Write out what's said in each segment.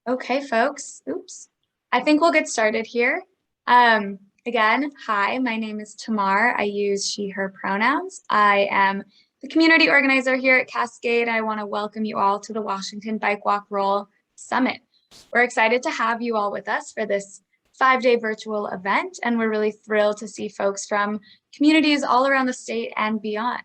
Okay, folks. Oops. I think we'll get started here. Again, hi, my name is Tamar. I use she, her pronouns. I am the community organizer here at Cascade. I want to welcome you all to the Washington Bike Walk Roll Summit. We're excited to have you all with us for this 5-day virtual event, and we're really thrilled to see folks from communities all around the state and beyond.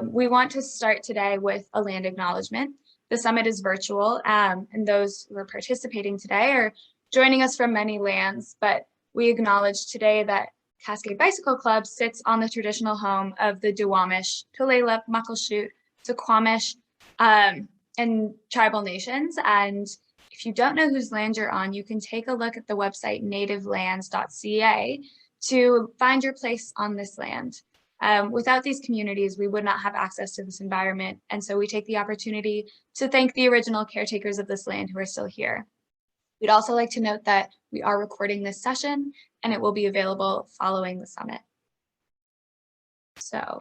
We want to start today with a land acknowledgement. The summit is virtual, and those who are participating today are joining us from many lands, but we acknowledge today that Cascade Bicycle Club sits on the traditional home of the Duwamish, Tulalip, Muckleshoot, Suquamish, and tribal nations. And if you don't know whose land you're on, you can take a look at the website nativelands.ca to find your place on this land. Without these communities, we would not have access to this environment. And so we take the opportunity to thank the original caretakers of this land who are still here. We'd also like to note that we are recording this session and it will be available following the summit. So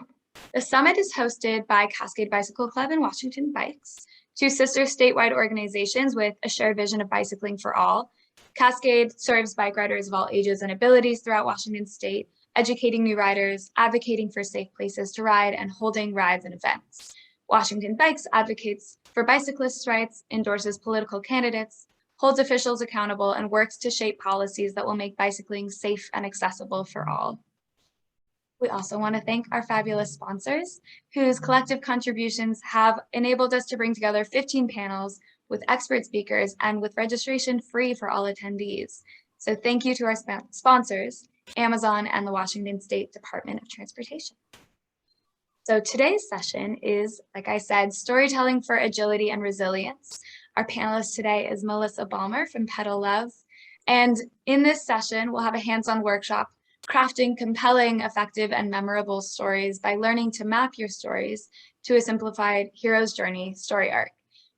the summit is hosted by Cascade Bicycle Club and Washington Bikes, two sister statewide organizations with a shared vision of bicycling for all. Cascade serves bike riders of all ages and abilities throughout Washington state, educating new riders, advocating for safe places to ride, and holding rides and events. Washington Bikes advocates for bicyclists' rights, endorses political candidates, holds officials accountable, and works to shape policies that will make bicycling safe and accessible for all. We also want to thank our fabulous sponsors, whose collective contributions have enabled us to bring together 15 panels with expert speakers and with registration free for all attendees. So thank you to our sponsors, Amazon and the Washington State Department of Transportation. So today's session is, like I said, storytelling for agility and resilience. Our panelist today is Melissa Balmer from Pedal Love. And in this session, we'll have a hands-on workshop crafting compelling, effective, and memorable stories by learning to map your stories to a simplified hero's journey story arc.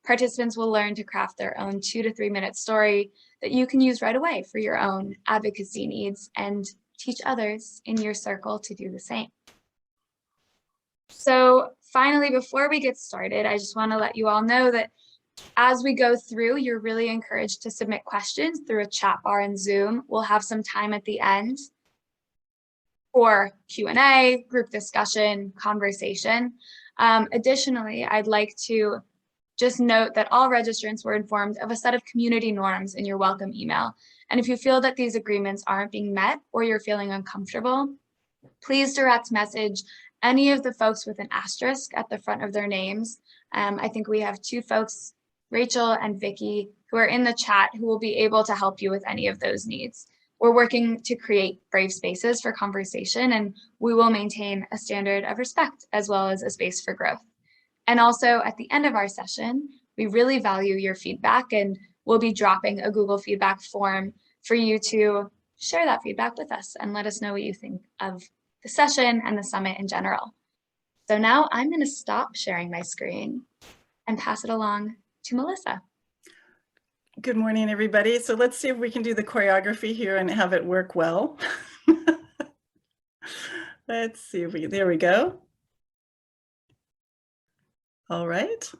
Participants will learn to craft their own 2 to 3 minute story that you can use right away for your own advocacy needs and teach others in your circle to do the same. So finally, before we get started, I just want to let you all know that as we go through, you're really encouraged to submit questions through a chat bar in Zoom. We'll have some time at the end for Q&A, group discussion, conversation. Additionally, I'd like to just note that all registrants were informed of a set of community norms in your welcome email. And if you feel that these agreements aren't being met or you're feeling uncomfortable, please direct message any of the folks with an asterisk at the front of their names. I think we have 2 folks, Rachel and Vicky, who are in the chat who will be able to help you with any of those needs. We're working to create brave spaces for conversation, and we will maintain a standard of respect as well as a space for growth. And also at the end of our session, we really value your feedback, and we'll be dropping a Google feedback form for you to share that feedback with us and let us know what you think of the session and the summit in general. So now I'm going to stop sharing my screen and pass it along to Melissa. Good morning, everybody. So let's see if we can do the choreography here and have it work well. Let's see if we, there we go. All right.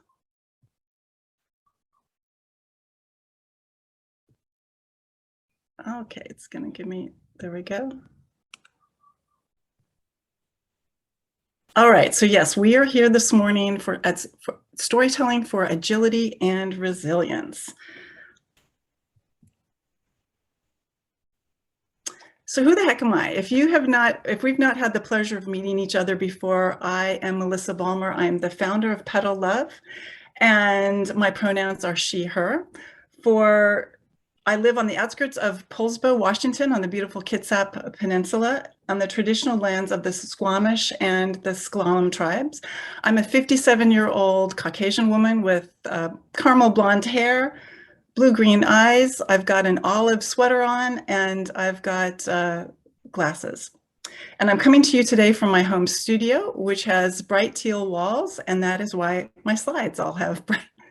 Okay, it's going to give me, there we go. All right, so yes, we are here this morning for storytelling for agility and resilience. So who the heck am I? If we've not had the pleasure of meeting each other before, I am Melissa Balmer. I'm the founder of Pedal Love, and my pronouns are she, her. I live on the outskirts of Poulsbo, Washington, on the beautiful Kitsap Peninsula, on the traditional lands of the Squamish and the S'Klallam tribes. I'm a 57-year-old Caucasian woman with caramel blonde hair, blue-green eyes. I've got an olive sweater on, and I've got glasses. And I'm coming to you today from my home studio, which has bright teal walls, and that is why my slides all have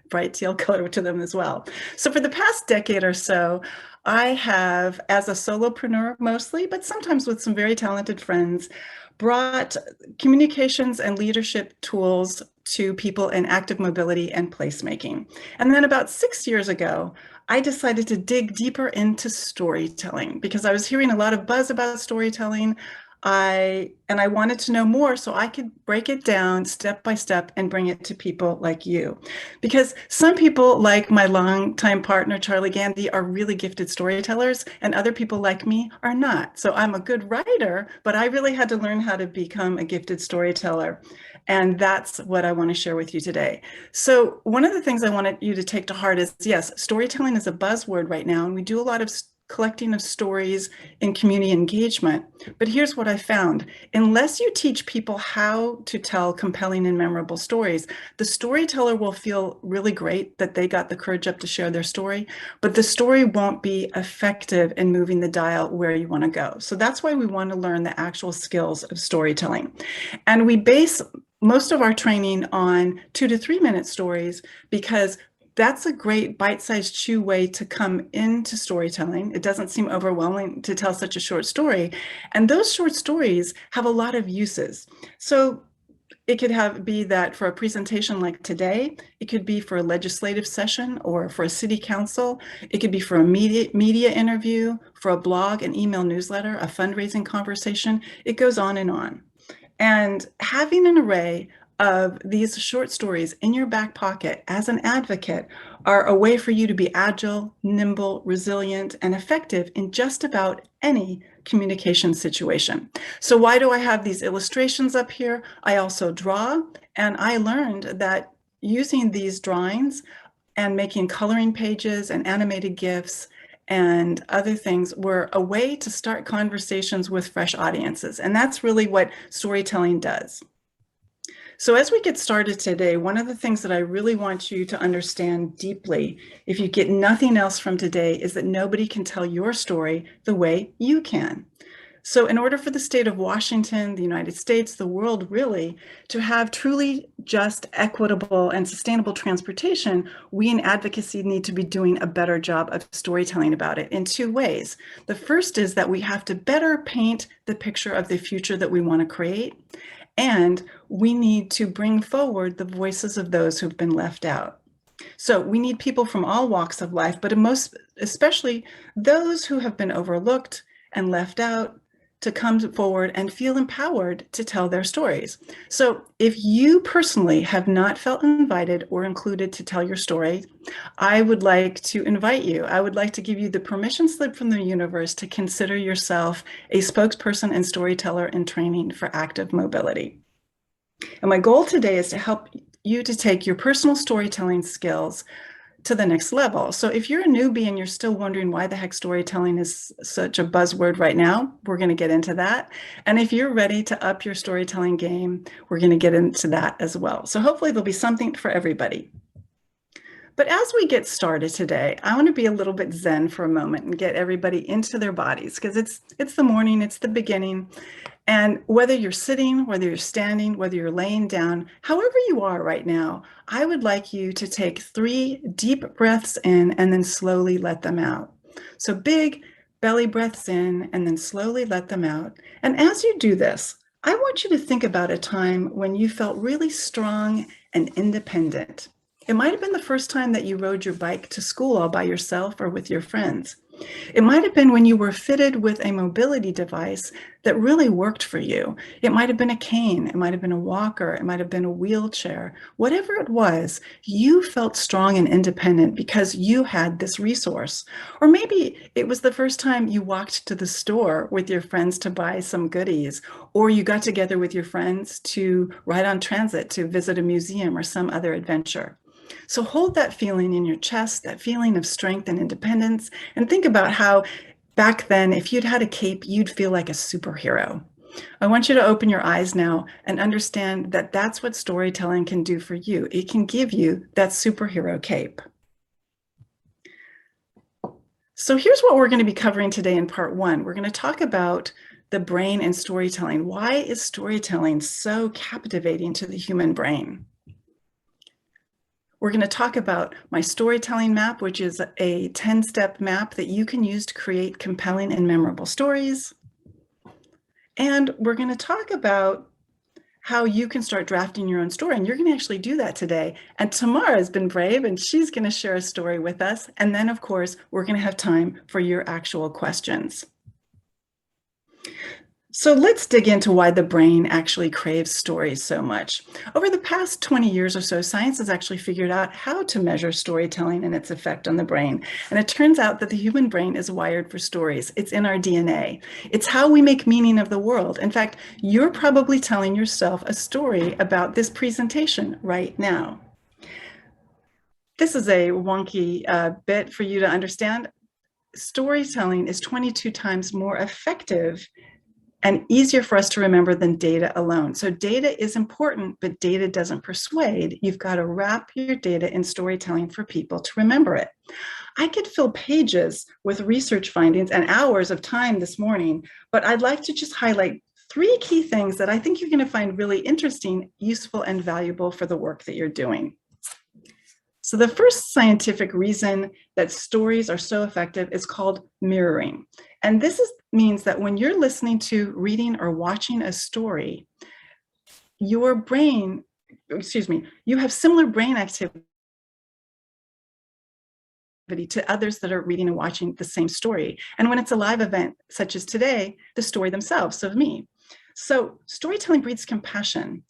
bright teal color to them as well. So for the past decade or so, I have, as a solopreneur mostly, but sometimes with some very talented friends, brought communications and leadership tools to people in active mobility and placemaking. And then about 6 years ago, I decided to dig deeper into storytelling because I was hearing a lot of buzz about storytelling. I wanted to know more so I could break it down step by step and bring it to people like you. Because some people, like my longtime partner, Charlie Gandy, are really gifted storytellers, and other people like me are not. So I'm a good writer, but I really had to learn how to become a gifted storyteller. And that's what I want to share with you today. So one of the things I wanted you to take to heart is, yes, storytelling is a buzzword right now, and we do a lot of collecting of stories in community engagement. But here's what I found. Unless you teach people how to tell compelling and memorable stories, the storyteller will feel really great that they got the courage up to share their story, but the story won't be effective in moving the dial where you want to go. So that's why we want to learn the actual skills of storytelling. And we base most of our training on 2 to 3 minute stories because that's a great bite-sized chew way to come into storytelling. It doesn't seem overwhelming to tell such a short story. And those short stories have a lot of uses. So it could be that for a presentation like today, it could be for a legislative session or for a city council. It could be for a media interview, for a blog, an email newsletter, a fundraising conversation. It goes on and on. And having an array of these short stories in your back pocket as an advocate are a way for you to be agile, nimble, resilient, and effective in just about any communication situation. So why do I have these illustrations up here? I also draw, and I learned that using these drawings and making coloring pages and animated GIFs and other things were a way to start conversations with fresh audiences. And that's really what storytelling does. So as we get started today, one of the things that I really want you to understand deeply, if you get nothing else from today, is that nobody can tell your story the way you can. So in order for the state of Washington, the United States, the world really, to have truly just, equitable, and sustainable transportation, we in advocacy need to be doing a better job of storytelling about it in 2 ways. The first is that we have to better paint the picture of the future that we want to create, and we need to bring forward the voices of those who've been left out. So we need people from all walks of life, but especially those who have been overlooked and left out, to come forward and feel empowered to tell their stories. So if you personally have not felt invited or included to tell your story, I would like to invite you. I would like to give you the permission slip from the universe to consider yourself a spokesperson and storyteller in training for active mobility. And my goal today is to help you to take your personal storytelling skills to the next level. So if you're a newbie and you're still wondering why the heck storytelling is such a buzzword right now, we're going to get into that. And if you're ready to up your storytelling game, we're going to get into that as well. So hopefully there'll be something for everybody. But as we get started today, I want to be a little bit zen for a moment and get everybody into their bodies, because it's the morning, it's the beginning. And whether you're sitting, whether you're standing, whether you're laying down, however you are right now, I would like you to take 3 deep breaths in and then slowly let them out. So big belly breaths in and then slowly let them out. And as you do this, I want you to think about a time when you felt really strong and independent. It might have been the first time that you rode your bike to school all by yourself or with your friends. It might have been when you were fitted with a mobility device that really worked for you. It might have been a cane, it might have been a walker, it might have been a wheelchair. Whatever it was, you felt strong and independent because you had this resource. Or maybe it was the first time you walked to the store with your friends to buy some goodies, or you got together with your friends to ride on transit to visit a museum or some other adventure. So hold that feeling in your chest, that feeling of strength and independence, and think about how back then, if you'd had a cape, you'd feel like a superhero. I want you to open your eyes now and understand that that's what storytelling can do for you. It can give you that superhero cape. So here's what we're going to be covering today in part 1. We're going to talk about the brain and storytelling. Why is storytelling so captivating to the human brain? We're going to talk about my storytelling map, which is a 10-step map that you can use to create compelling and memorable stories. And we're going to talk about how you can start drafting your own story. And you're going to actually do that today. And Tamara's been brave, and she's going to share a story with us. And then, of course, we're going to have time for your actual questions. So let's dig into why the brain actually craves stories so much. Over the past 20 years or so, science has actually figured out how to measure storytelling and its effect on the brain. And it turns out that the human brain is wired for stories. It's in our DNA. It's how we make meaning of the world. In fact, you're probably telling yourself a story about this presentation right now. This is a wonky bit for you to understand. Storytelling is 22 times more effective and easier for us to remember than data alone. So data is important, but data doesn't persuade. You've got to wrap your data in storytelling for people to remember it. I could fill pages with research findings and hours of time this morning, but I'd like to just highlight 3 key things that I think you're going to find really interesting, useful, and valuable for the work that you're doing. So the first scientific reason that stories are so effective is called mirroring. And this means that when you're listening to, reading, or watching a story, your brain, you have similar brain activity to others that are reading and watching the same story. And when it's a live event, such as today, the story themselves, so me. So storytelling breeds compassion.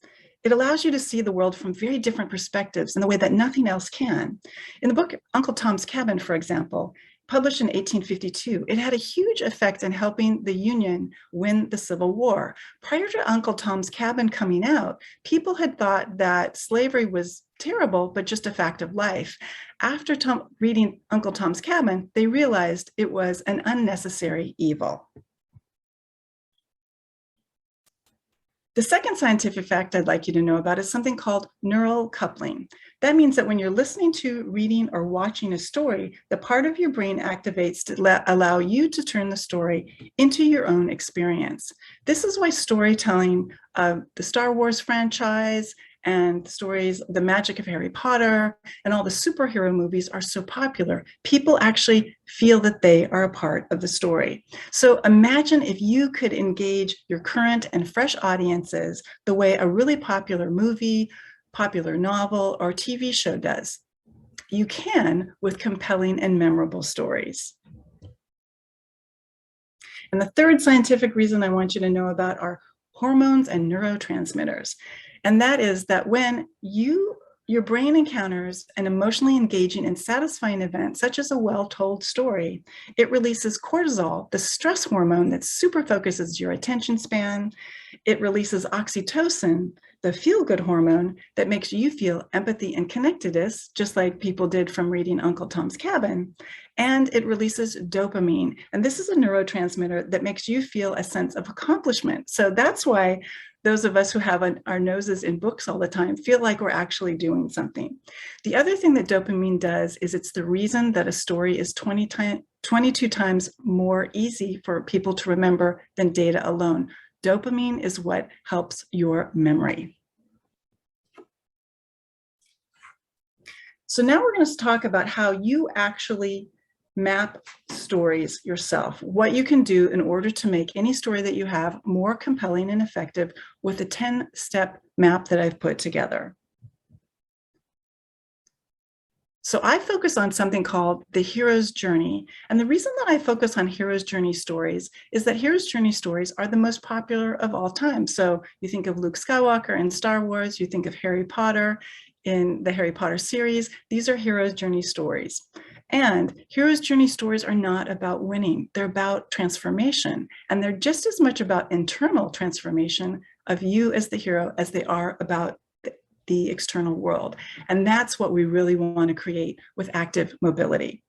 It allows you to see the world from very different perspectives in a way that nothing else can. In the book Uncle Tom's Cabin, for example, published in 1852, it had a huge effect in helping the Union win the Civil War. Prior to Uncle Tom's Cabin coming out, people had thought that slavery was terrible, but just a fact of life. After reading Uncle Tom's Cabin, they realized it was an unnecessary evil. The second scientific fact I'd like you to know about is something called neural coupling. That means that when you're listening to, reading, or watching a story, the part of your brain activates to allow you to turn the story into your own experience. This is why storytelling of the Star Wars franchise and stories, the magic of Harry Potter, and all the superhero movies are so popular. People actually feel that they are a part of the story. So imagine if you could engage your current and fresh audiences the way a really popular movie, popular novel, or TV show does. You can with compelling and memorable stories. And the third scientific reason I want you to know about are hormones and neurotransmitters. And that is that when your brain encounters an emotionally engaging and satisfying event, such as a well-told story, it releases cortisol, the stress hormone that super focuses your attention span. It releases oxytocin, the feel-good hormone that makes you feel empathy and connectedness, just like people did from reading Uncle Tom's Cabin. And it releases dopamine. And this is a neurotransmitter that makes you feel a sense of accomplishment. So that's why those of us who have our noses in books all the time feel like we're actually doing something. The other thing that dopamine does is it's the reason that a story is 22 times more easy for people to remember than data alone. Dopamine is what helps your memory. So now we're going to talk about how you actually map stories yourself, what you can do in order to make any story that you have more compelling and effective with a 10-step map that I've put together. So I focus on something called the hero's journey. And the reason that I focus on hero's journey stories is that hero's journey stories are the most popular of all time. So you think of Luke Skywalker in Star Wars, you think of Harry Potter in the Harry Potter series. These are hero's journey stories. And hero's journey stories are not about winning. They're about transformation. And they're just as much about internal transformation of you as the hero as they are about the external world. And that's what we really want to create with active mobility.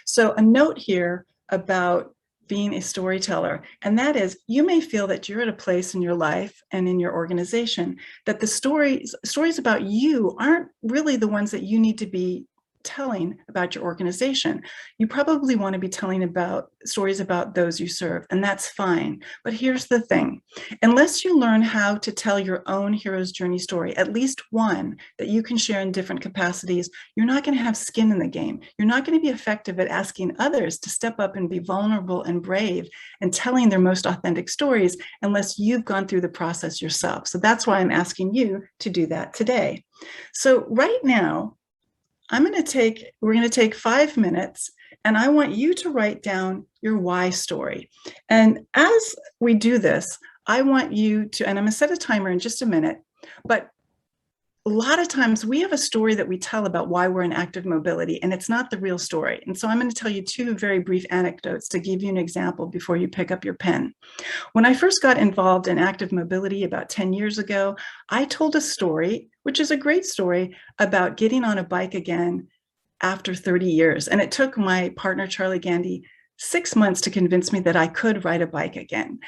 So a note here about being a storyteller, and that is you may feel that you're at a place in your life and in your organization that the stories about you aren't really the ones that you need to be telling about your organization. You probably want to be telling about stories about those you serve, and that's fine. But here's the thing. Unless you learn how to tell your own hero's journey story, at least one that you can share in different capacities, you're not going to have skin in the game. You're not going to be effective at asking others to step up and be vulnerable and brave and telling their most authentic stories unless you've gone through the process yourself. So that's why I'm asking you to do that today. So right now, we're going to take 5 minutes, and I want you to write down your why story. And as we do this, I want you to, and I'm going to set a timer in just a minute, but a lot of times we have a story that we tell about why we're in active mobility, and it's not the real story. And so I'm going to tell you 2 very brief anecdotes to give you an example before you pick up your pen. When I first got involved in active mobility about 10 years ago, I told a story, which is a great story, about getting on a bike again after 30 years. And it took my partner, Charlie Gandy, 6 months to convince me that I could ride a bike again.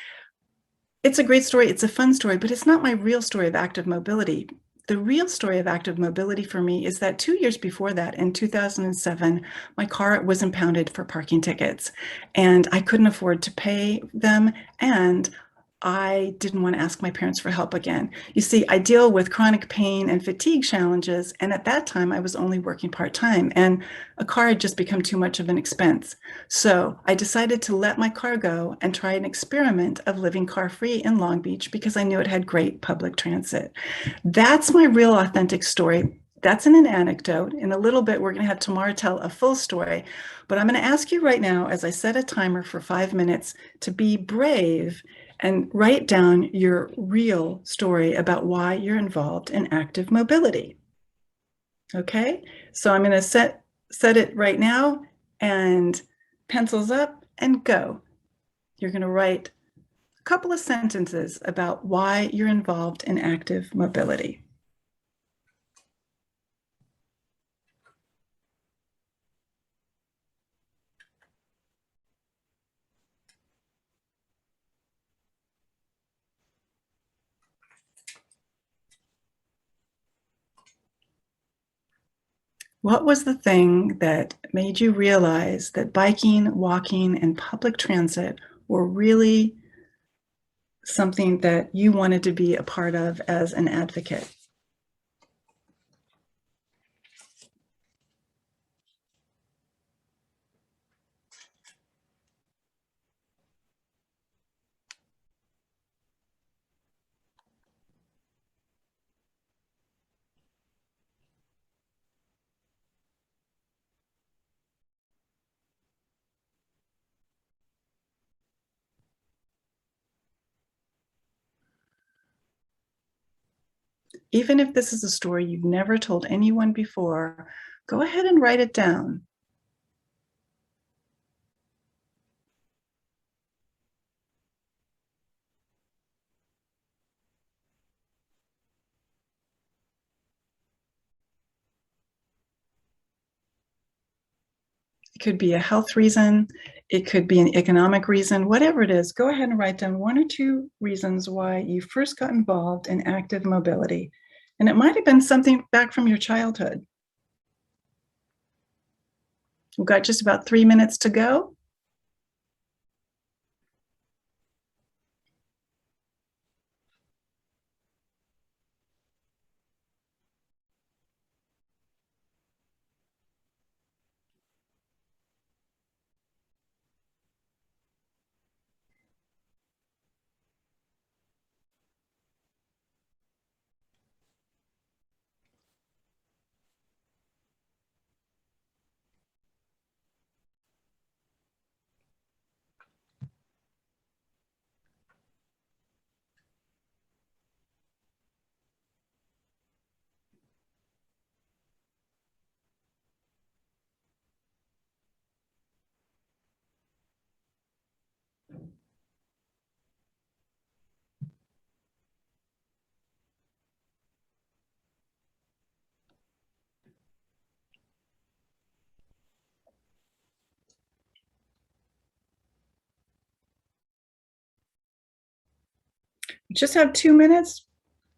It's a great story. It's a fun story, but it's not my real story of active mobility. The real story of active mobility for me is that 2 years before that, in 2007, my car was impounded for parking tickets, and I couldn't afford to pay them, and I didn't want to ask my parents for help again. You see, I deal with chronic pain and fatigue challenges, and at that time I was only working part-time, and a car had just become too much of an expense. So I decided to let my car go and try an experiment of living car-free in Long Beach because I knew it had great public transit. That's my real authentic story. That's in an anecdote. In a little bit, we're going to have Tamara tell a full story. But I'm going to ask you right now, as I set a timer for 5 minutes, to be brave and write down your real story about why you're involved in active mobility. Okay? So I'm going to set it right now, and pencils up and go. You're going to write a couple of sentences about why you're involved in active mobility. What was the thing that made you realize that biking, walking, and public transit were really something that you wanted to be a part of as an advocate? Even if this is a story you've never told anyone before, go ahead and write it down. It could be a health reason, it could be an economic reason, whatever it is, go ahead and write down 1 or 2 reasons why you first got involved in active mobility. And it might have been something back from your childhood. We've got just about 3 minutes to go. Just have 2 minutes.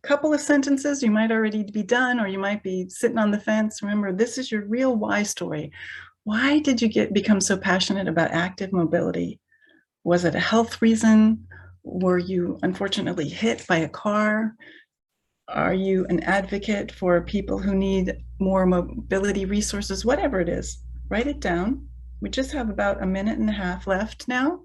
couple of sentences, you might already be done, or you might be sitting on the fence. Remember, this is your real why story. Why did you become so passionate about active mobility? Was it a health reason? Were you unfortunately hit by a car? Are you an advocate for people who need more mobility resources? Whatever it is, write it down. We just have about a minute and a half left now.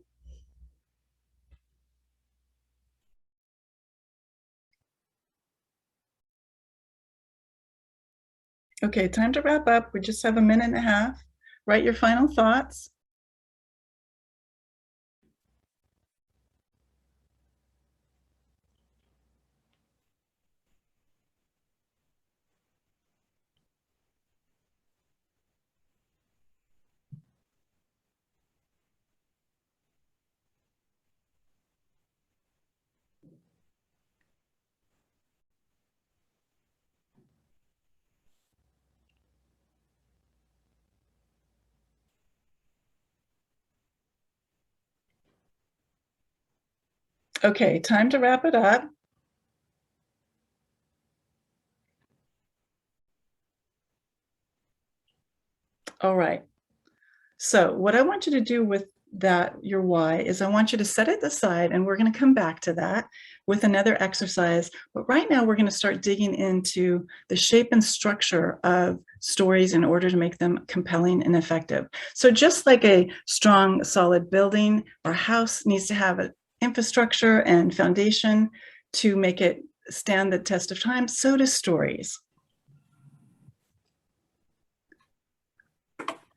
Okay, time to wrap up. We just have a minute and a half. Write your final thoughts. Okay, time to wrap it up. All right. So what I want you to do with that, your why, is I want you to set it aside, and we're going to come back to that with another exercise. But right now we're going to start digging into the shape and structure of stories in order to make them compelling and effective. So just like a strong, solid building or house needs to have an infrastructure and foundation to make it stand the test of time, so do stories.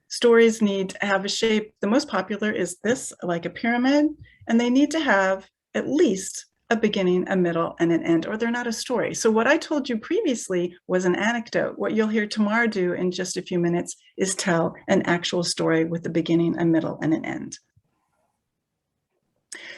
Stories need to have a shape. The most popular is this, like a pyramid, and they need to have at least a beginning, a middle, and an end, or they're not a story. So what I told you previously was an anecdote. What you'll hear Tamar do in just a few minutes is tell an actual story with a beginning, a middle, and an end.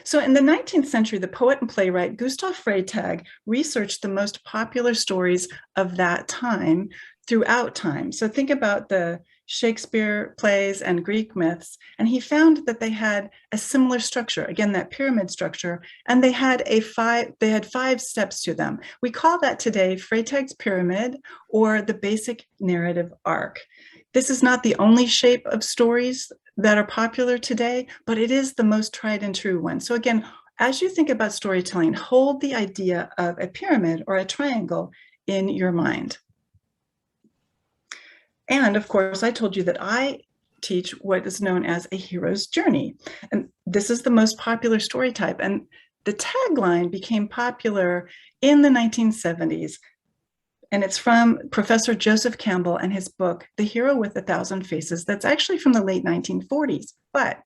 So in the 19th century, the poet and playwright Gustav Freytag researched the most popular stories of that time throughout time. So think about the Shakespeare plays and Greek myths, and he found that they had a similar structure, again, that pyramid structure, and they had five steps to them. We call that today Freytag's pyramid, or the basic narrative arc. This is not the only shape of stories that are popular today, but it is the most tried and true one. So again, as you think about storytelling, hold the idea of a pyramid or a triangle in your mind. And of course, I told you that I teach what is known as a hero's journey. And this is the most popular story type. And the tagline became popular in the 1970s. And it's from Professor Joseph Campbell and his book, The Hero with a Thousand Faces. That's actually from the late 1940s. But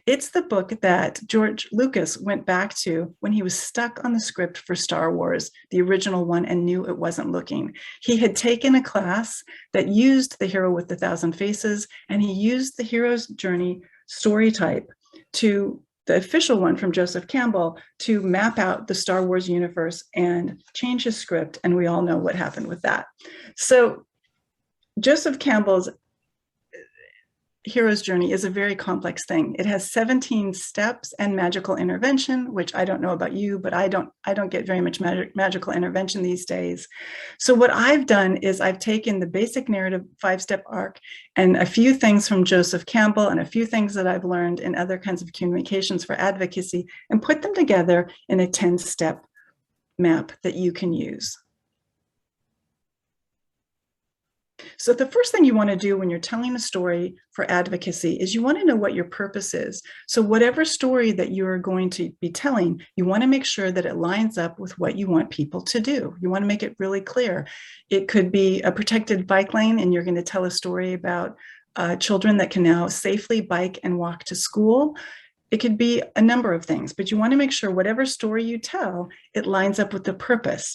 it's the book that George Lucas went back to when he was stuck on the script for Star Wars, the original one, and knew it wasn't looking. He had taken a class that used The Hero with a Thousand Faces, and he used the hero's journey story type to the official one from Joseph Campbell to map out the Star Wars universe and change his script. And we all know what happened with that. So Joseph Campbell's hero's journey is a very complex thing. It has 17 steps and magical intervention, which I don't know about you, but I don't get very much magical intervention these days. So what I've done is I've taken the basic narrative 5-step arc and a few things from Joseph Campbell and a few things that I've learned in other kinds of communications for advocacy and put them together in a 10-step map that you can use. So the first thing you want to do when you're telling a story for advocacy is you want to know what your purpose is. So whatever story that you're going to be telling, you want to make sure that it lines up with what you want people to do. You want to make it really clear. It could be a protected bike lane, and you're going to tell a story about children that can now safely bike and walk to school. It could be a number of things, but you want to make sure whatever story you tell, it lines up with the purpose.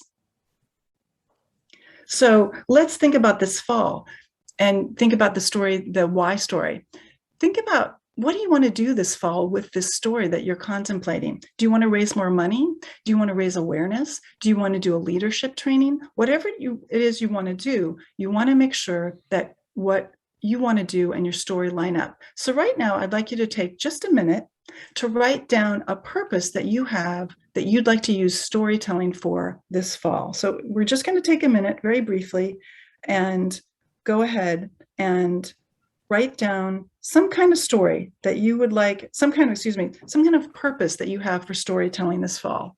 So let's think about this fall and think about the story, the why story. Think about, what do you want to do this fall with this story that you're contemplating? Do you want to raise more money? Do you want to raise awareness? Do you want to do a leadership training? Whatever it is you want to do, you want to make sure that what you want to do and your story line up. So right now, I'd like you to take just a minute to write down a purpose that you have that you'd like to use storytelling for this fall. So we're just going to take a minute very briefly and go ahead and write down some kind of story that you would like, some kind of purpose that you have for storytelling this fall.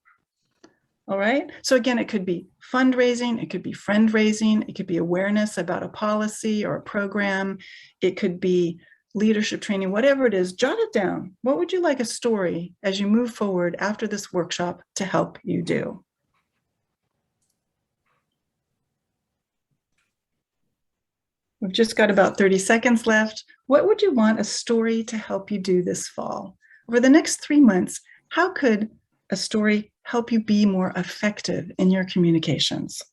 All right. So again, it could be fundraising, it could be friend raising, it could be awareness about a policy or a program, it could be leadership training, whatever it is, jot it down. What would you like a story as you move forward after this workshop to help you do? We've just got about 30 seconds left. What would you want a story to help you do this fall? Over the next 3 months, how could a story help you be more effective in your communications?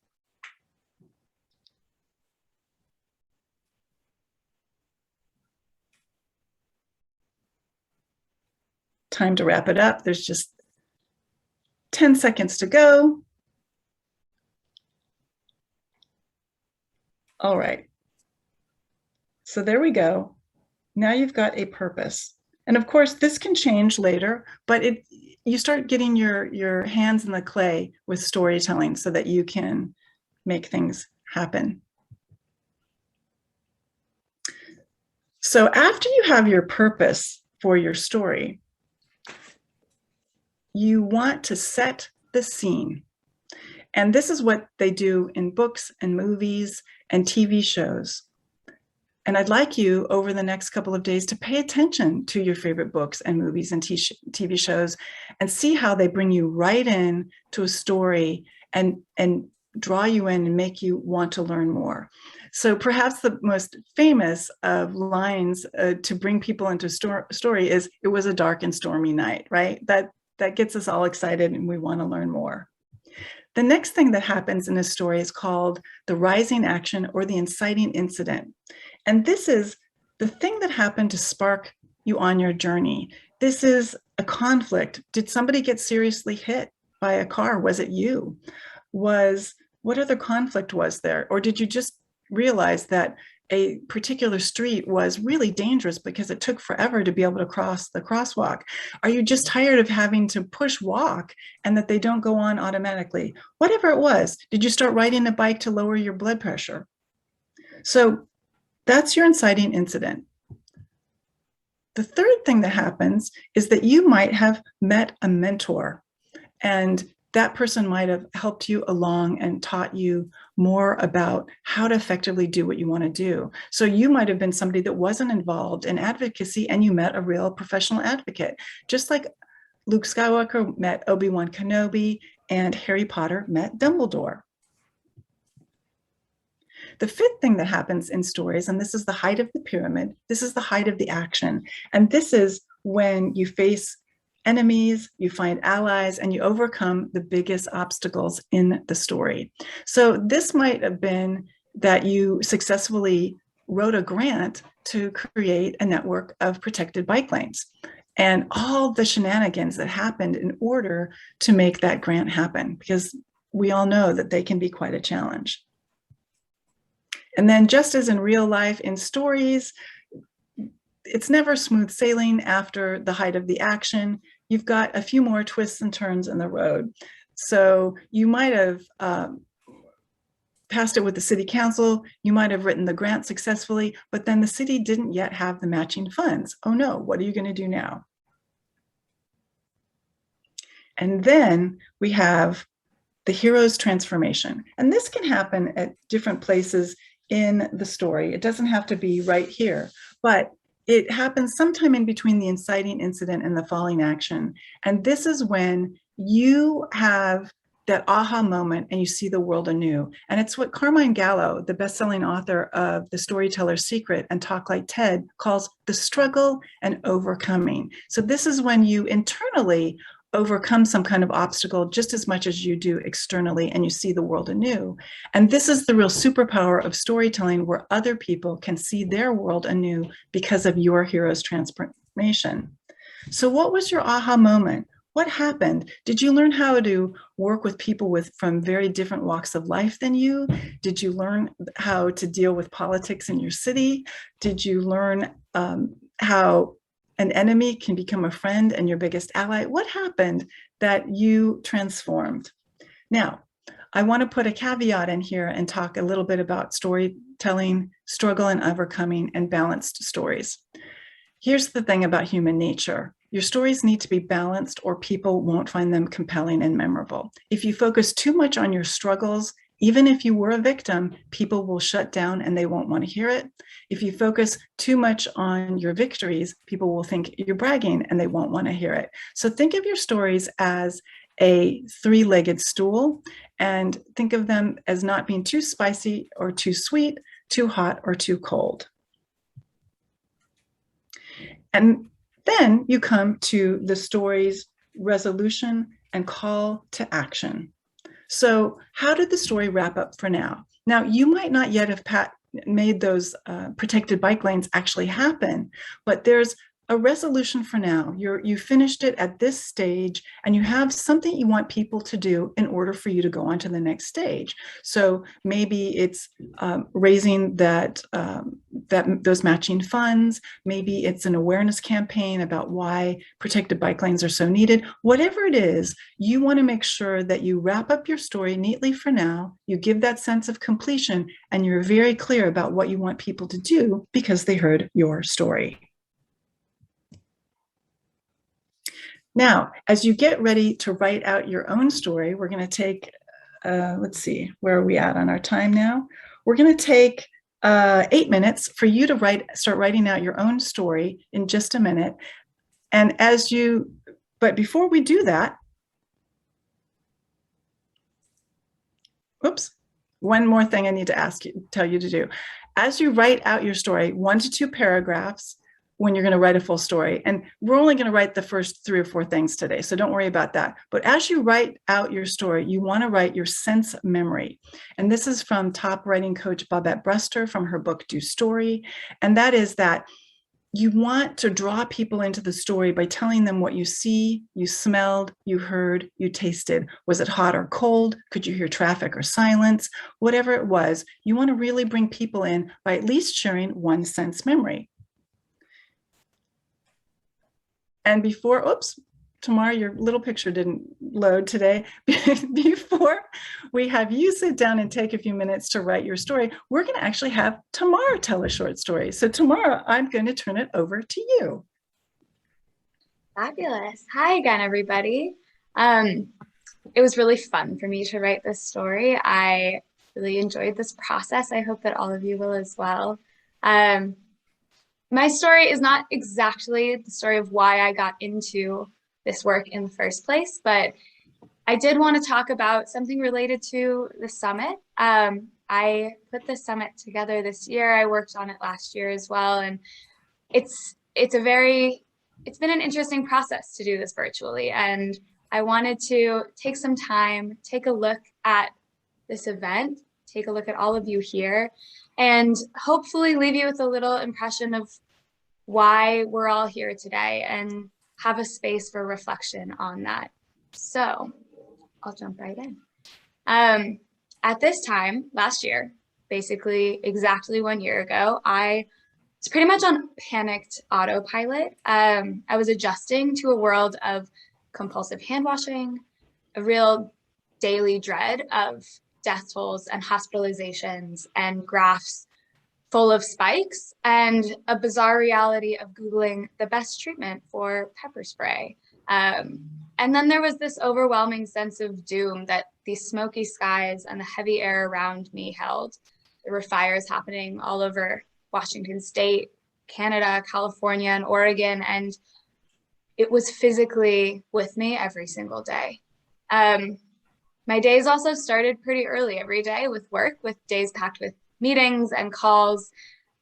Time to wrap it up. There's just 10 seconds to go. All right. So there we go. Now you've got a purpose. And of course, this can change later, but you start getting your hands in the clay with storytelling so that you can make things happen. So after you have your purpose for your story, you want to set the scene. And this is what they do in books and movies and TV shows. And I'd like you over the next couple of days to pay attention to your favorite books and movies and TV shows and see how they bring you right in to a story and draw you in and make you want to learn more. So perhaps the most famous of lines to bring people into a story is, "It was a dark and stormy night," right? That gets us all excited and we want to learn more. The next thing that happens in a story is called the rising action or the inciting incident. And this is the thing that happened to spark you on your journey. This is a conflict. Did somebody get seriously hit by a car? Was it you? What other conflict was there? Or did you just realize that a particular street was really dangerous because it took forever to be able to cross the crosswalk? Are you just tired of having to push walk and that they don't go on automatically? Whatever it was, did you start riding a bike to lower your blood pressure? So that's your inciting incident. The third thing that happens is that you might have met a mentor, and that person might have helped you along and taught you more about how to effectively do what you want to do. So you might have been somebody that wasn't involved in advocacy and you met a real professional advocate, just like Luke Skywalker met Obi-Wan Kenobi and Harry Potter met Dumbledore. The fifth thing that happens in stories, and this is the height of the pyramid, this is the height of the action. And this is when you face enemies, you find allies, and you overcome the biggest obstacles in the story. So this might have been that you successfully wrote a grant to create a network of protected bike lanes and all the shenanigans that happened in order to make that grant happen, because we all know that they can be quite a challenge. And then just as in real life, in stories, it's never smooth sailing after the height of the action. You've got a few more twists and turns in the road. So you might have passed it with the city council, you might have written the grant successfully, but then the city didn't yet have the matching funds. Oh no, what are you going to do now? And then we have the hero's transformation. And this can happen at different places in the story. It doesn't have to be right here, but it happens sometime in between the inciting incident and the falling action. And this is when you have that aha moment and you see the world anew. And it's what Carmine Gallo, the best-selling author of The Storyteller's Secret and Talk Like Ted, calls the struggle and overcoming. So this is when you internally overcome some kind of obstacle just as much as you do externally, and you see the world anew. And this is the real superpower of storytelling, where other people can see their world anew because of your hero's transformation. So what was your aha moment? What happened? Did you learn how to work with people from very different walks of life than you? Did you learn how to deal with politics in your city? Did you learn how an enemy can become a friend and your biggest ally. What happened that you transformed? Now, I want to put a caveat in here and talk a little bit about storytelling, struggle and overcoming, and balanced stories. Here's the thing about human nature. Your stories need to be balanced or people won't find them compelling and memorable. If you focus too much on your struggles, even if you were a victim, people will shut down and they won't want to hear it. If you focus too much on your victories, people will think you're bragging and they won't want to hear it. So think of your stories as a three-legged stool, and think of them as not being too spicy or too sweet, too hot or too cold. And then you come to the story's resolution and call to action. So how did the story wrap up for now? Now, you might not yet have made those protected bike lanes actually happen, but there's a resolution for now. You finished it at this stage, and you have something you want people to do in order for you to go on to the next stage. So maybe it's raising those matching funds. Maybe it's an awareness campaign about why protected bike lanes are so needed. Whatever it is, you want to make sure that you wrap up your story neatly for now. You give that sense of completion, and you're very clear about what you want people to do because they heard your story. Now, as you get ready to write out your own story, we're going to take, let's see, where are we at on our time now? We're going to take 8 minutes for you to start writing out your own story in just a minute. And but before we do that, oops, one more thing I need to tell you to do. As you write out your story, 1 to 2 paragraphs, when you're going to write a full story. And we're only going to write the first 3 or 4 things today, so don't worry about that. But as you write out your story, you want to write your sense memory. And this is from top writing coach Babette Brester from her book, Do Story. And that is that you want to draw people into the story by telling them what you see, you smelled, you heard, you tasted. Was it hot or cold? Could you hear traffic or silence? Whatever it was, you want to really bring people in by at least sharing one sense memory. And before, oops, Tamara, your little picture didn't load today. Before we have you sit down and take a few minutes to write your story, we're going to actually have Tamara tell a short story. So Tamara, I'm going to turn it over to you. Fabulous. Hi again, everybody. It was really fun for me to write this story. I really enjoyed this process. I hope that all of you will as well. My story is not exactly the story of why I got into this work in the first place, but I did want to talk about something related to the summit. I put the summit together this year. I worked on it last year as well, and it's been an interesting process to do this virtually, and I wanted to take some time, take a look at this event, take a look at all of you here, and hopefully leave you with a little impression of why we're all here today and have a space for reflection on that. So I'll jump right in. At this time last year, basically exactly 1 year ago, I was pretty much on panicked autopilot. I was adjusting to a world of compulsive hand washing, a real daily dread of death tolls and hospitalizations and graphs full of spikes, and a bizarre reality of Googling the best treatment for pepper spray. And then there was this overwhelming sense of doom that these smoky skies and the heavy air around me held. There were fires happening all over Washington State, Canada, California, and Oregon, and it was physically with me every single day. My days also started pretty early every day with work, with days packed with meetings and calls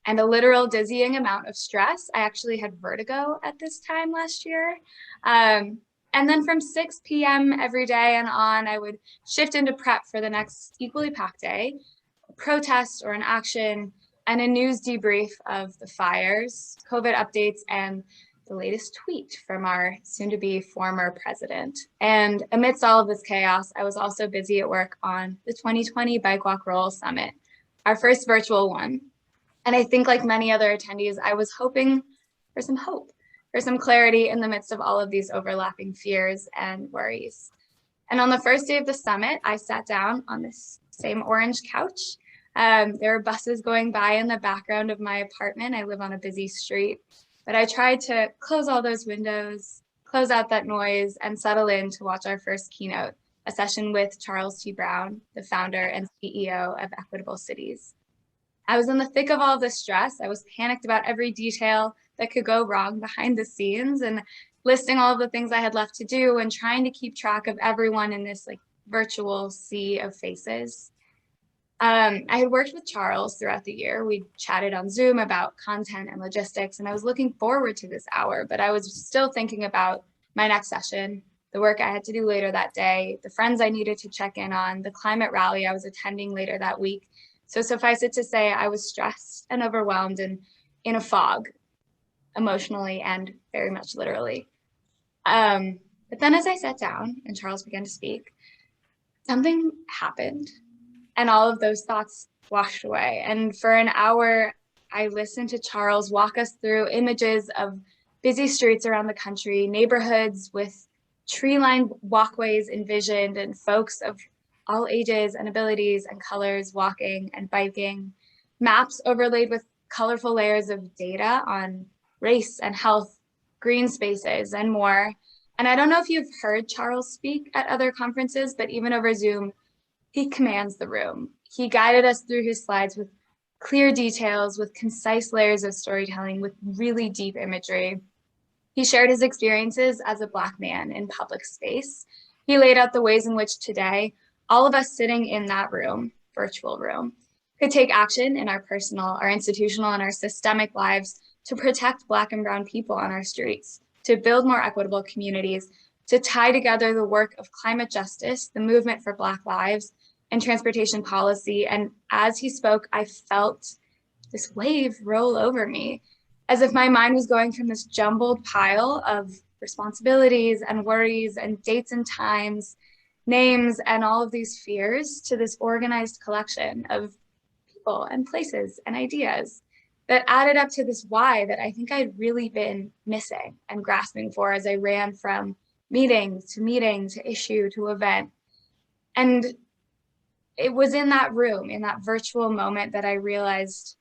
and a literal dizzying amount of stress. I actually had vertigo at this time last year. And then from 6 p.m. every day and on, I would shift into prep for the next equally packed day, a protest or an action, and a news debrief of the fires, COVID updates, and the latest tweet from our soon-to-be former president. And amidst all of this chaos, I was also busy at work on the 2020 Bike Walk Roll Summit, our first virtual one. And I think like many other attendees, I was hoping for some hope, for some clarity in the midst of all of these overlapping fears and worries. And on the first day of the summit, I sat down on this same orange couch. There were buses going by in the background of my apartment. I live on a busy street, but I tried to close all those windows, close out that noise, and settle in to watch our first keynote, a session with Charles T. Brown, the founder and CEO of Equitable Cities. I was in the thick of all the stress. I was panicked about every detail that could go wrong behind the scenes and listing all of the things I had left to do and trying to keep track of everyone in this virtual sea of faces. I had worked with Charles throughout the year. We chatted on Zoom about content and logistics, and I was looking forward to this hour, but I was still thinking about my next session, the work I had to do later that day, the friends I needed to check in on, the climate rally I was attending later that week. So suffice it to say, I was stressed and overwhelmed and in a fog, emotionally and very much literally. But then as I sat down and Charles began to speak, something happened and all of those thoughts washed away. And for an hour, I listened to Charles walk us through images of busy streets around the country, neighborhoods with tree-lined walkways envisioned, and folks of all ages and abilities and colors walking and biking, maps overlaid with colorful layers of data on race and health, green spaces, and more. And I don't know if you've heard Charles speak at other conferences, but even over Zoom, he commands the room. He guided us through his slides with clear details, with concise layers of storytelling, with really deep imagery. He shared his experiences as a Black man in public space. He laid out the ways in which today, all of us sitting in that room, virtual room, could take action in our personal, our institutional, and our systemic lives to protect Black and brown people on our streets, to build more equitable communities, to tie together the work of climate justice, the movement for Black lives, and transportation policy. And as he spoke, I felt this wave roll over me, as if my mind was going from this jumbled pile of responsibilities and worries and dates and times, names, and all of these fears to this organized collection of people and places and ideas that added up to this why that I think I'd really been missing and grasping for as I ran from meeting to issue to event. And it was in that room, in that virtual moment, that I realized,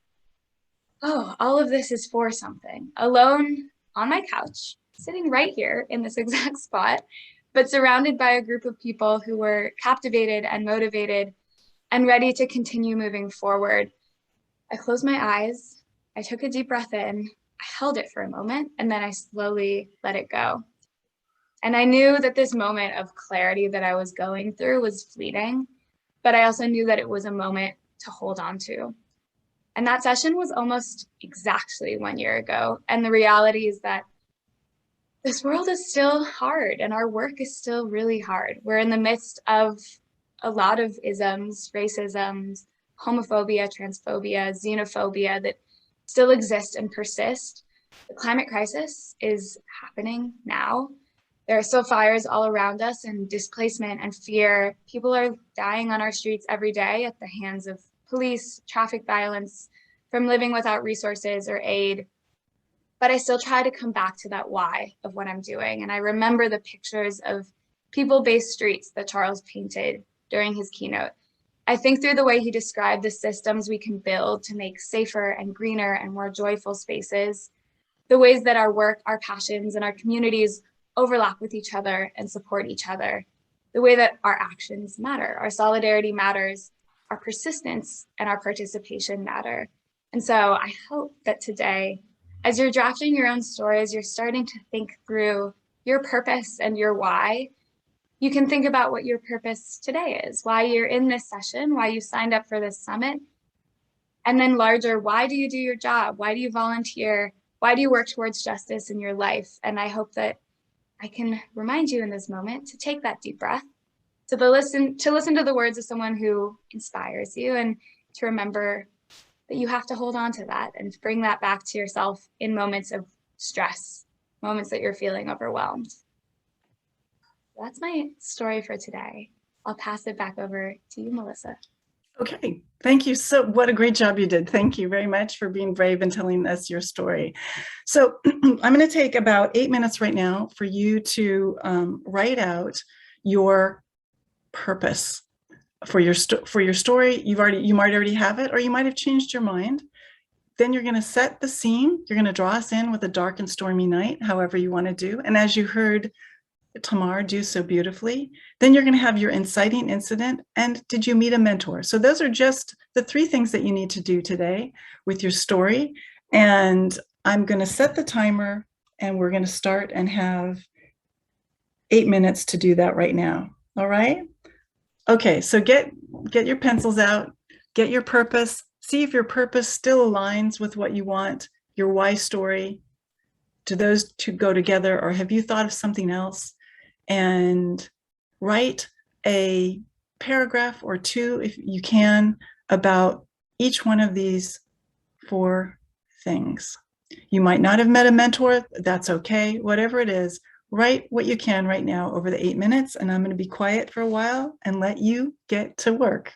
oh, all of this is for something. Alone on my couch, sitting right here in this exact spot, but surrounded by a group of people who were captivated and motivated and ready to continue moving forward. I closed my eyes, I took a deep breath in, I held it for a moment, and then I slowly let it go. And I knew that this moment of clarity that I was going through was fleeting, but I also knew that it was a moment to hold on to. And that session was almost exactly 1 year ago. And the reality is that this world is still hard and our work is still really hard. We're in the midst of a lot of isms, racisms, homophobia, transphobia, xenophobia that still exist and persist. The climate crisis is happening now. There are still fires all around us and displacement and fear. People are dying on our streets every day at the hands of police, traffic violence, from living without resources or aid. But I still try to come back to that why of what I'm doing. And I remember the pictures of people-based streets that Charles painted during his keynote. I think through the way he described the systems we can build to make safer and greener and more joyful spaces, the ways that our work, our passions, and our communities overlap with each other and support each other, the way that our actions matter, our solidarity matters, our persistence and our participation matter. And so I hope that today, as you're drafting your own story, as you're starting to think through your purpose and your why, you can think about what your purpose today is, why you're in this session, why you signed up for this summit, and then larger, why do you do your job? Why do you volunteer? Why do you work towards justice in your life? And I hope that I can remind you in this moment to take that deep breath, to listen to the words of someone who inspires you, and to remember that you have to hold on to that and bring that back to yourself in moments of stress, moments that you're feeling overwhelmed. That's my story for today. I'll pass it back over to you, Melissa. Okay, thank you. So, what a great job you did. Thank you very much for being brave and telling us your story. So, I'm going to take about 8 minutes right now for you to write out your purpose for your story. You might already have it, or you might have changed your mind. Then you're going to set the scene. You're going to draw us in with a dark and stormy night, however you want to do. And as you heard Tamar do so beautifully. Then you're going to have your inciting incident and did you meet a mentor? So those are just the 3 things that you need to do today with your story. And I'm going to set the timer and we're going to start and have 8 minutes to do that right now. All right? Okay, so get your pencils out, get your purpose, see if your purpose still aligns with what you want, your why story. Do those two go together, or have you thought of something else? And write a paragraph or 2, if you can, about each one of these 4 things. You might not have met a mentor. That's okay. Whatever it is, write what you can right now over the 8 minutes, and I'm going to be quiet for a while and let you get to work.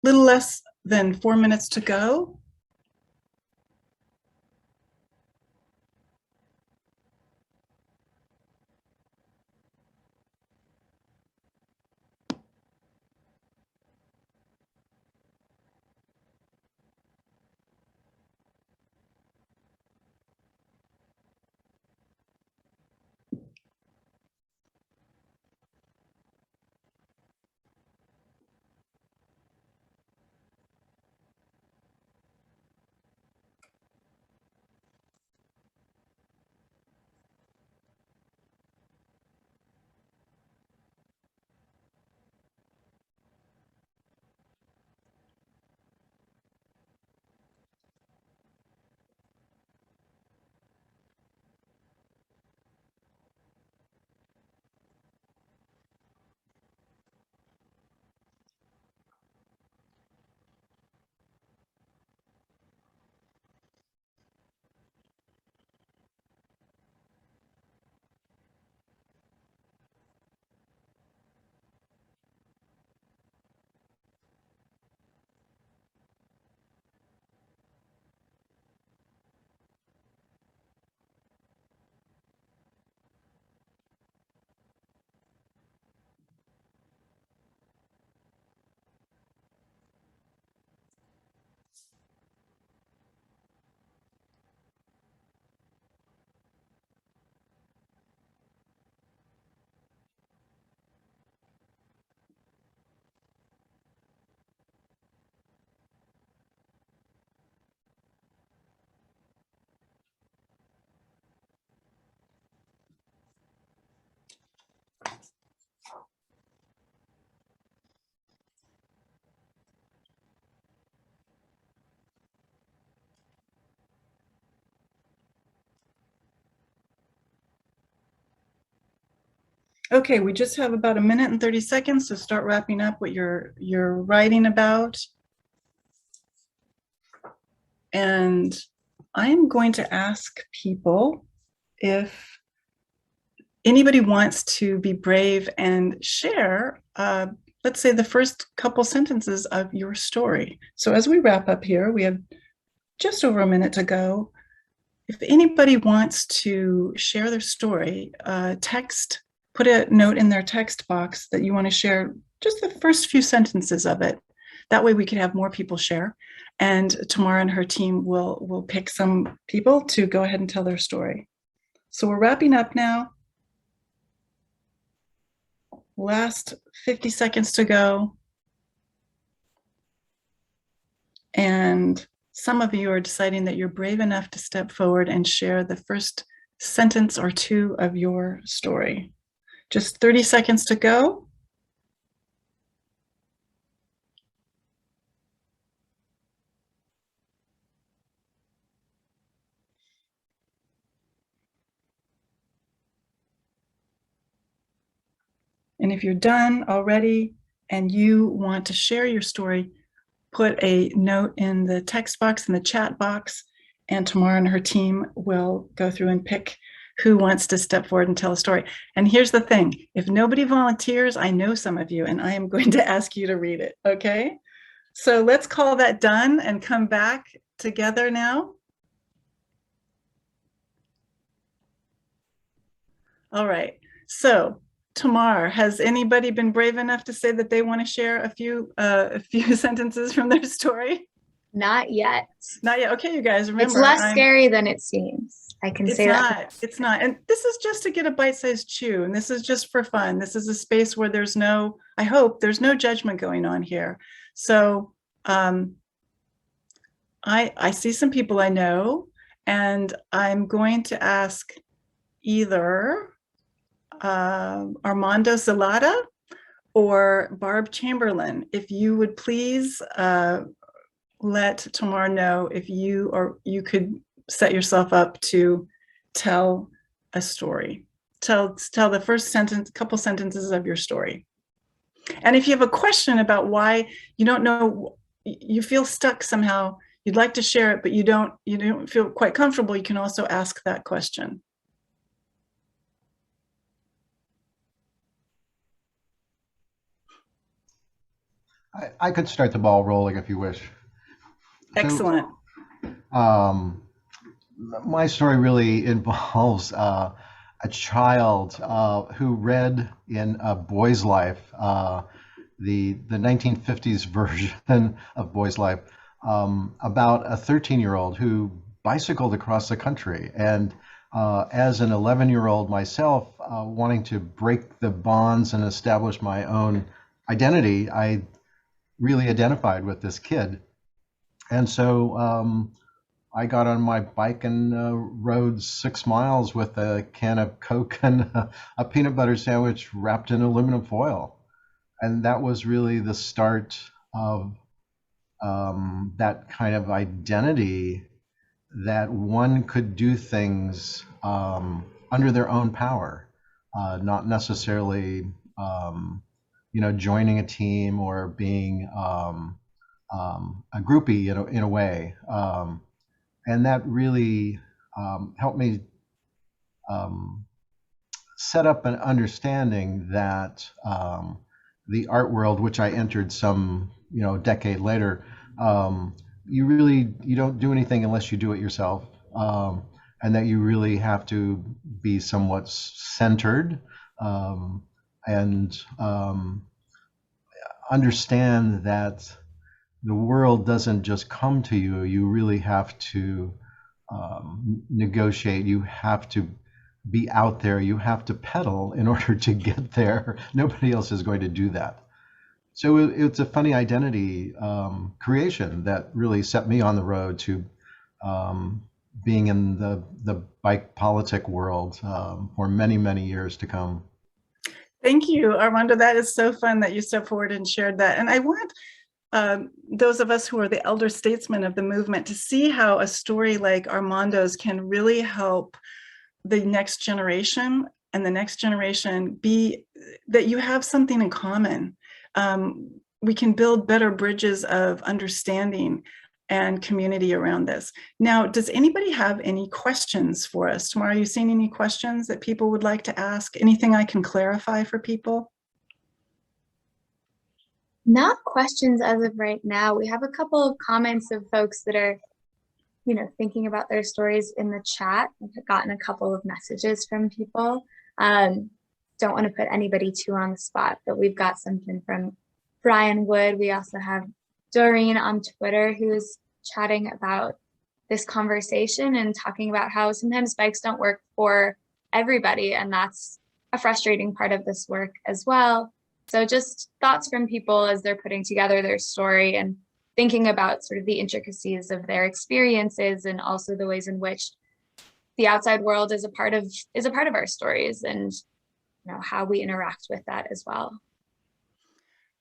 Little less than 4 minutes to go. Okay, we just have about a minute and 30 seconds to start wrapping up what you're writing about. And I'm going to ask people if anybody wants to be brave and share, let's say, the first couple sentences of your story. So as we wrap up here, we have just over a minute to go. If anybody wants to share their story, put a note in their text box that you want to share just the first few sentences of it. That way we can have more people share. And Tamara and her team will pick some people to go ahead and tell their story. So we're wrapping up now. Last 50 seconds to go. And some of you are deciding that you're brave enough to step forward and share the first sentence or two of your story. Just 30 seconds to go. And if you're done already and you want to share your story, put a note in the text box, in the chat box, and Tamara and her team will go through and pick who wants to step forward and tell a story. And here's the thing, if nobody volunteers, I know some of you, and I am going to ask you to read it, okay? So let's call that done and come back together now. All right, so Tamar, has anybody been brave enough to say that they want to share a few sentences from their story? Not yet. Not yet. Okay, you guys, remember. It's less scary than it seems. I can say that. It's not. And this is just to get a bite-sized chew. And this is just for fun. This is a space where there's no, I hope, there's no judgment going on here. So I see some people I know, and I'm going to ask either Armando Zalata or Barb Chamberlain, if you would please let Tamar know if you could set yourself up to tell a story. Tell the first sentence, couple sentences of your story. And if you have a question about why you don't know, you feel stuck somehow, you'd like to share it, but you don't feel quite comfortable, you can also ask that question. I could start the ball rolling if you wish. Excellent. So, my story really involves a child who read in A Boy's Life, the 1950s version of Boy's Life, about a 13-year-old who bicycled across the country. And as an 11-year-old myself, wanting to break the bonds and establish my own identity, I really identified with this kid. And so I got on my bike and rode 6 miles with a can of Coke and a peanut butter sandwich wrapped in aluminum foil. And that was really the start of that kind of identity, that one could do things under their own power, not necessarily joining a team or being a groupie in a way. And that really helped me set up an understanding that the art world, which I entered some decade later, you don't do anything unless you do it yourself, and that you really have to be somewhat centered and understand that the world doesn't just come to you. You really have to negotiate. You have to be out there. You have to pedal in order to get there. Nobody else is going to do that. So it's a funny identity creation that really set me on the road to being in the bike politic world for many, many years to come. Thank you, Armando. That is so fun that you stepped forward and shared that. And I want those of us who are the elder statesmen of the movement to see how a story like Armando's can really help the next generation and the next generation be that you have something in common. We can build better bridges of understanding and community around this. Now, does anybody have any questions for us? Tamara, are you seeing any questions that people would like to ask? Anything I can clarify for people? Not questions as of right now. We have a couple of comments of folks that are, thinking about their stories in the chat. I've gotten a couple of messages from people. Don't want to put anybody too on the spot, but we've got something from Brian Wood. We also have Doreen on Twitter who's chatting about this conversation and talking about how sometimes bikes don't work for everybody, and that's a frustrating part of this work as well. So just thoughts from people as they're putting together their story and thinking about sort of the intricacies of their experiences, and also the ways in which the outside world is a part of our stories, and how we interact with that as well.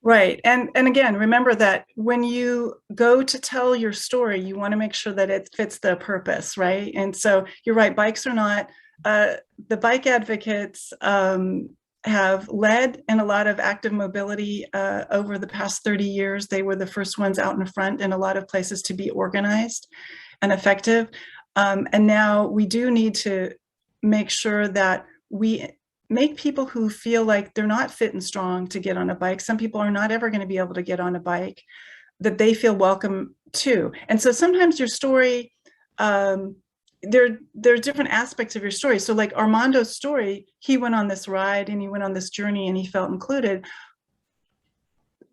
Right. And again, remember that when you go to tell your story, you want to make sure that it fits the purpose, right? And so you're right, bikes are not, the bike advocates have led in a lot of active mobility over the past 30 years. They were the first ones out in front in a lot of places to be organized and effective. And now we do need to make sure that we make people who feel like they're not fit and strong to get on a bike. Some people are not ever going to be able to get on a bike, that they feel welcome to. And so sometimes your story, there are different aspects of your story. So like Armandos Story, he went on this ride and he went on this journey and he felt included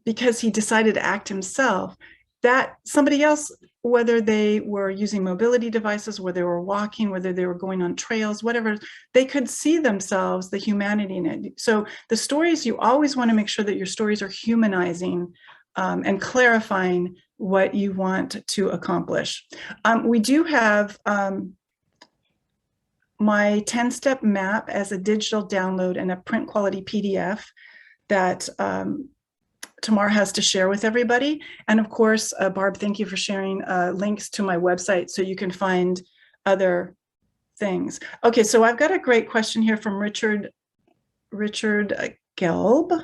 because he decided to act himself. That somebody else, whether they were using mobility devices, whether they were walking, whether they were going on trails, whatever, they could see themselves, the humanity in it. So the stories, you always want to make sure that your stories are humanizing and clarifying what you want to accomplish. We do have my 10-step map as a digital download and a print quality PDF that Tamara has to share with everybody. And of course, Barb, thank you for sharing links to my website so you can find other things. Okay, so I've got a great question here from Richard Gelb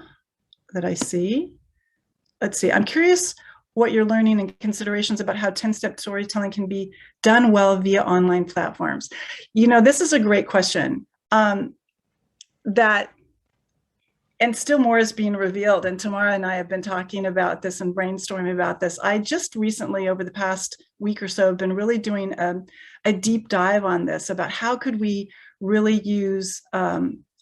that I see. Let's see, I'm curious what you're learning and considerations about how 10-step storytelling can be done well via online platforms. This is a great question. And still more is being revealed. And Tamara and I have been talking about this and brainstorming about this. I just recently, over the past week or so, have been really doing a deep dive on this about how could we really use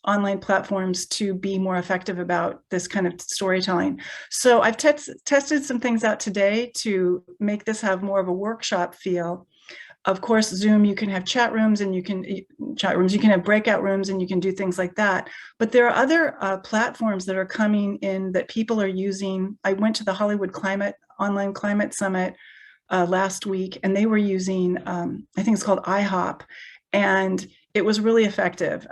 online platforms to be more effective about this kind of storytelling. So I've tested some things out today to make this have more of a workshop feel. Of course, Zoom, you can have chat rooms and you can have breakout rooms and you can do things like that. But there are other platforms that are coming in that people are using. I went to the Hollywood Online Climate Summit last week, and they were using, I think it's called IHOP, and it was really effective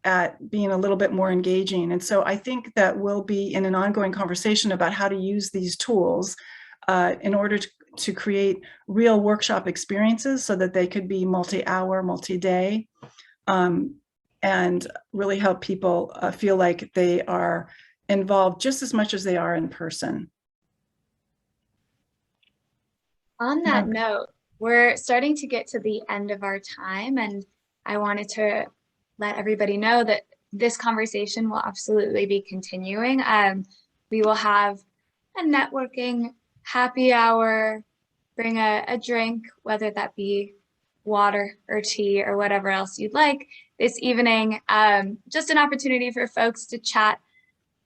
at being a little bit more engaging. And so I think that we'll be in an ongoing conversation about how to use these tools in order to create real workshop experiences so that they could be multi-hour, multi-day, and really help people feel like they are involved just as much as they are in person. On that note, we're starting to get to the end of our time, and I wanted to let everybody know that this conversation will absolutely be continuing. We will have a networking happy hour, bring a drink, whether that be water or tea or whatever else you'd like this evening. Just an opportunity for folks to chat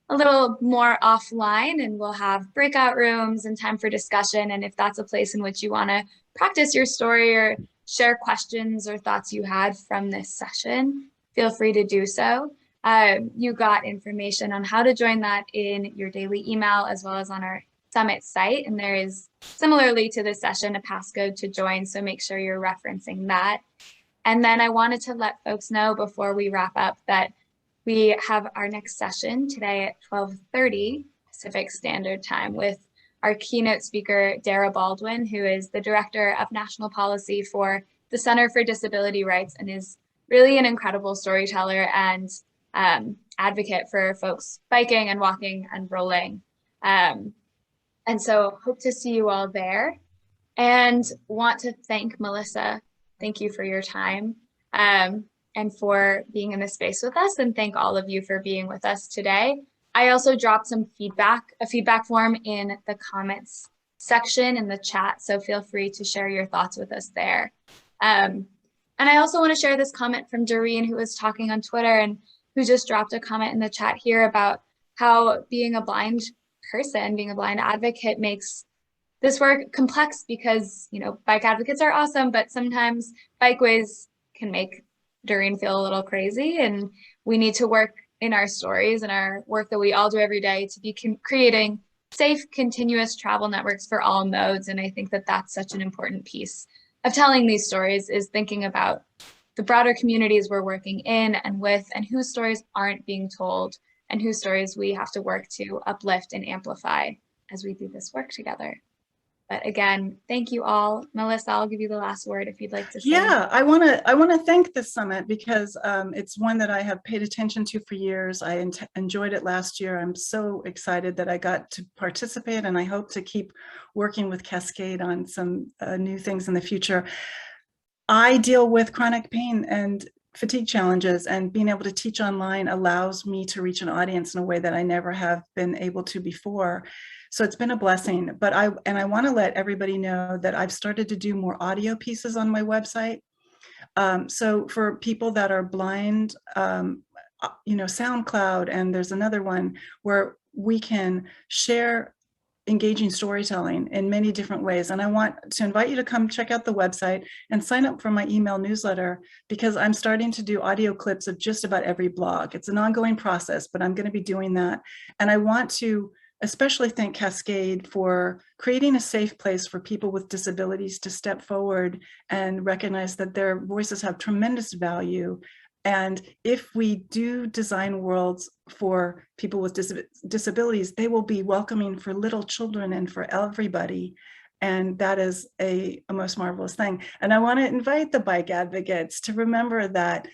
a little more offline, and we'll have breakout rooms and time for discussion. And if that's a place in which you want to practice your story or share questions or thoughts you had from this session, feel free to do so. You got information on how to join that in your daily email as well as on our Summit site, and there is, similarly to this session, a passcode to join, so make sure you're referencing that. And then I wanted to let folks know before we wrap up that we have our next session today at 12:30 Pacific Standard Time with our keynote speaker, Dara Baldwin, who is the Director of National Policy for the Center for Disability Rights and is really an incredible storyteller and advocate for folks biking and walking and rolling. And so hope to see you all there, and want to thank Melissa. Thank you for your time and for being in this space with us, and thank all of you for being with us today. I also dropped some a feedback form in the comments section in the chat, so feel free to share your thoughts with us there. And I also want to share this comment from Doreen, who was talking on Twitter and who just dropped a comment in the chat here about how being a blind person, being a blind advocate, makes this work complex because, you know, bike advocates are awesome, but sometimes bikeways can make Doreen feel a little crazy, and we need to work in our stories and our work that we all do every day to be creating safe, continuous travel networks for all modes. And I think that that's such an important piece of telling these stories, is thinking about the broader communities we're working in and with, and whose stories aren't being told, and whose stories we have to work to uplift and amplify as we do this work together. But again, thank you all. Melissa, I'll give you the last word if you'd like to say. Yeah, I want to thank this summit because it's one that I have paid attention to for years. I enjoyed it last year. I'm so excited that I got to participate, and I hope to keep working with Cascade on some new things in the future. I deal with chronic pain and fatigue challenges, and being able to teach online allows me to reach an audience in a way that I never have been able to before. So it's been a blessing, but I want to let everybody know that I've started to do more audio pieces on my website. So for people that are blind, you know, SoundCloud, and there's another one where we can share engaging storytelling in many different ways. And I want to invite you to come check out the website and sign up for my email newsletter, because I'm starting to do audio clips of just about every blog. It's an ongoing process, but I'm going to be doing that. And I want to especially thank Cascade for creating a safe place for people with disabilities to step forward and recognize that their voices have tremendous value. And if we do design worlds for people with disabilities, they will be welcoming for little children and for everybody. And that is a most marvelous thing. And I want to invite the bike advocates to remember that,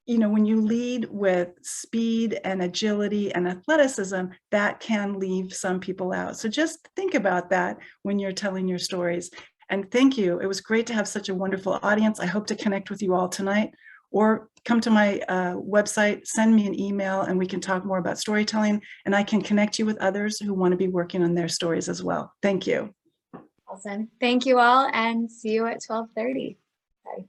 you know, when you lead with speed and agility and athleticism, that can leave some people out. So just think about that when you're telling your stories. And thank you. It was great to have such a wonderful audience. I hope to connect with you all tonight, or come to my website, send me an email, and we can talk more about storytelling, and I can connect you with others who want to be working on their stories as well. Thank you. Awesome. Thank you all, and see you at 12:30. Bye.